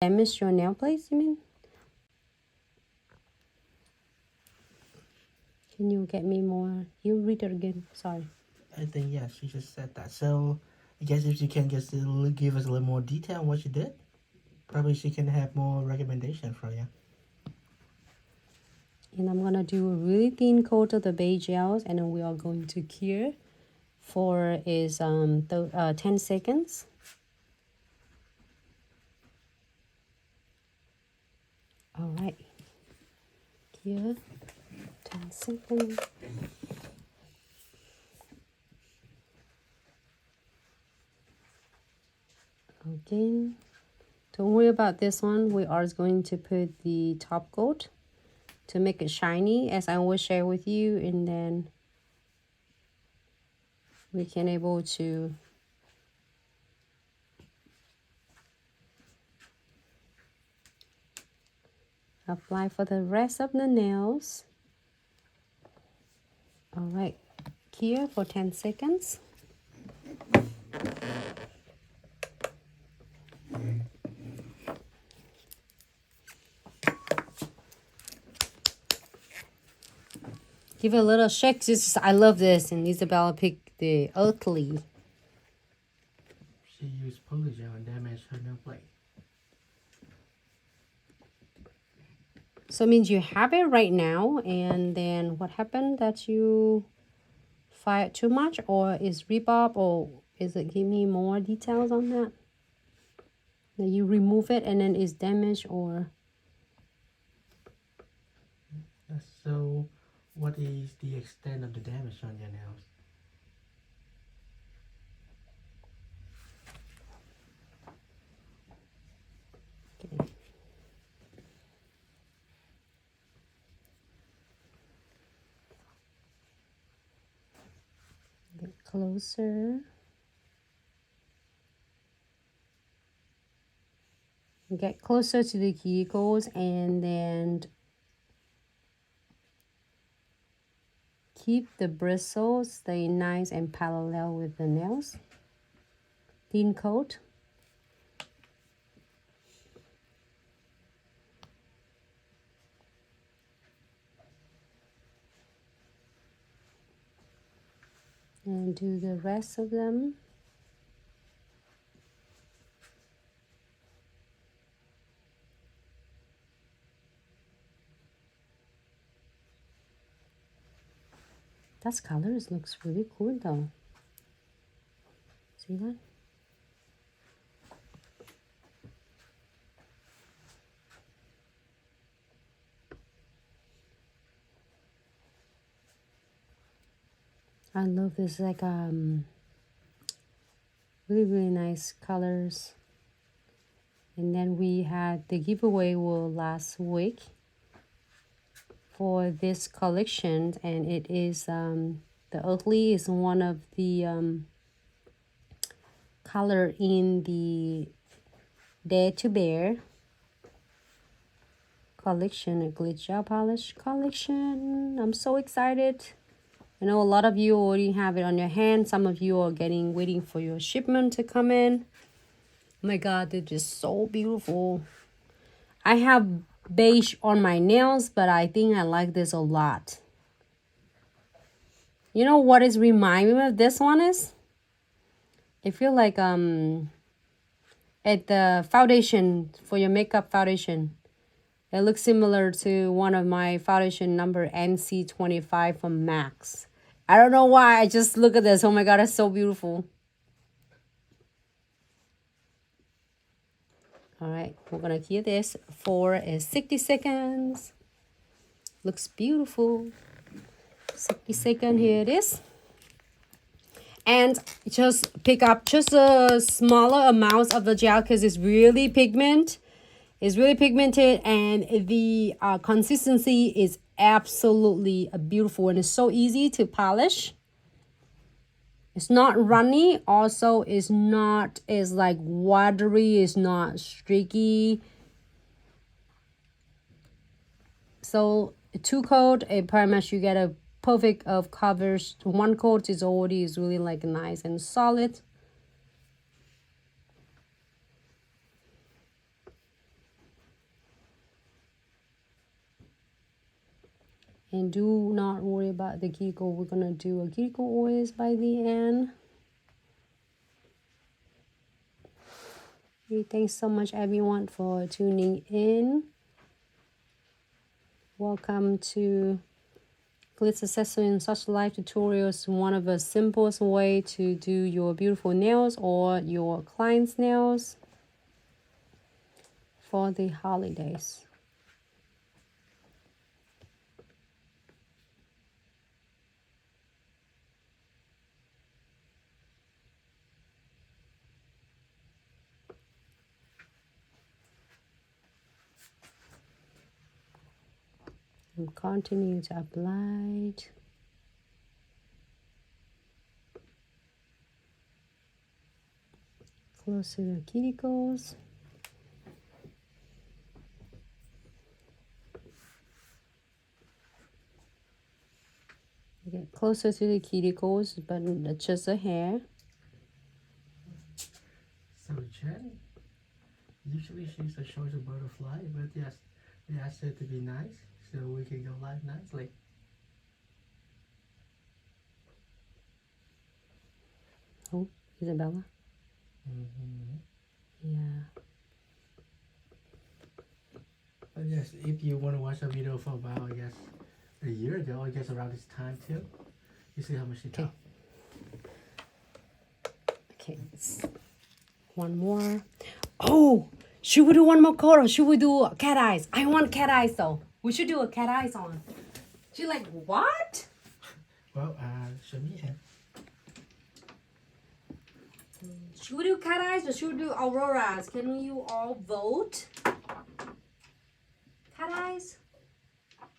damage your nail plates, you mean? Can you get me more? You read it again. Sorry. I think, yeah, she just said that. So I guess if you can just give us a little more detail on what you did, probably she can have more recommendation for you. And I'm gonna do a really thin coat of the base gels, and then we are going to cure for 10 seconds. All right, cure 10 seconds. Again, don't worry about this one. We are going to put the top coat to make it shiny, as I will share with you, and then we can able to apply for the rest of the nails. All right, cure for 10 seconds. Give it a little shake. I love this, and Isabella picked the Earthly. She used polygel and damaged her nail plate. So it means you have it right now, and then what happened that you fired too much, or is rebob, or is it, give me more details on that? That you remove it and then it's damaged, or? So what is the extent of the damage on your nails? Okay. Get closer. Get closer to the cuticles, and then keep the bristles stay nice and parallel with the nails. Thin coat. And do the rest of them. That colors looks really cool though. See that? I love this, like really nice colors. And then we had the giveaway last week for this collection, and it is the Earthly is one of the color in the Dare to Bear collection, a glitz gel polish collection. I'm so excited. I know a lot of you already have it on your hand. Some of you are waiting for your shipment to come in. Oh my god, they're just so beautiful. I have beige on my nails, but I think I like this a lot. You know what is reminding me of this one is? I feel like at the foundation, for your makeup foundation, it looks similar to one of my foundation number NC25 from MAC. I don't know why, I just look at this. Oh my god, it's so beautiful. All right, we're gonna cure this for 60 seconds. Looks beautiful. 60 seconds, here it is. And just pick up just a smaller amount of the gel because it's really pigmented, and the consistency is absolutely beautiful, and it's so easy to polish. It's not runny, also is not is like watery, it's not streaky. So 2 coat, pretty much you get a perfect of covers. 1 coat is really like nice and solid. And do not worry about the cuticle. We're gonna do a cuticle oils by the end. Okay, thanks so much everyone for tuning in. Welcome to Glitz Accessory and Such Life Tutorials, one of the simplest way to do your beautiful nails or your client's nails for the holidays. And continue to apply it. Close to the cuticles. Get closer to the cuticles, but just a hair. So Jen, usually she's a shorter butterfly, but yes, we asked her to be nice, so we can go live nicely. Oh, Isabella? Mm-hmm. Yeah. But yes, if you want to watch a video from about, I guess, a year ago, I guess around this time too, you see how much she talked. Okay, one more. Oh, should we do one more color? Should we do cat eyes? I want cat eyes though. We should do a cat eyes on. She's like, what? Well, show me your hand. Should we do cat eyes or should we do auroras? Can you all vote?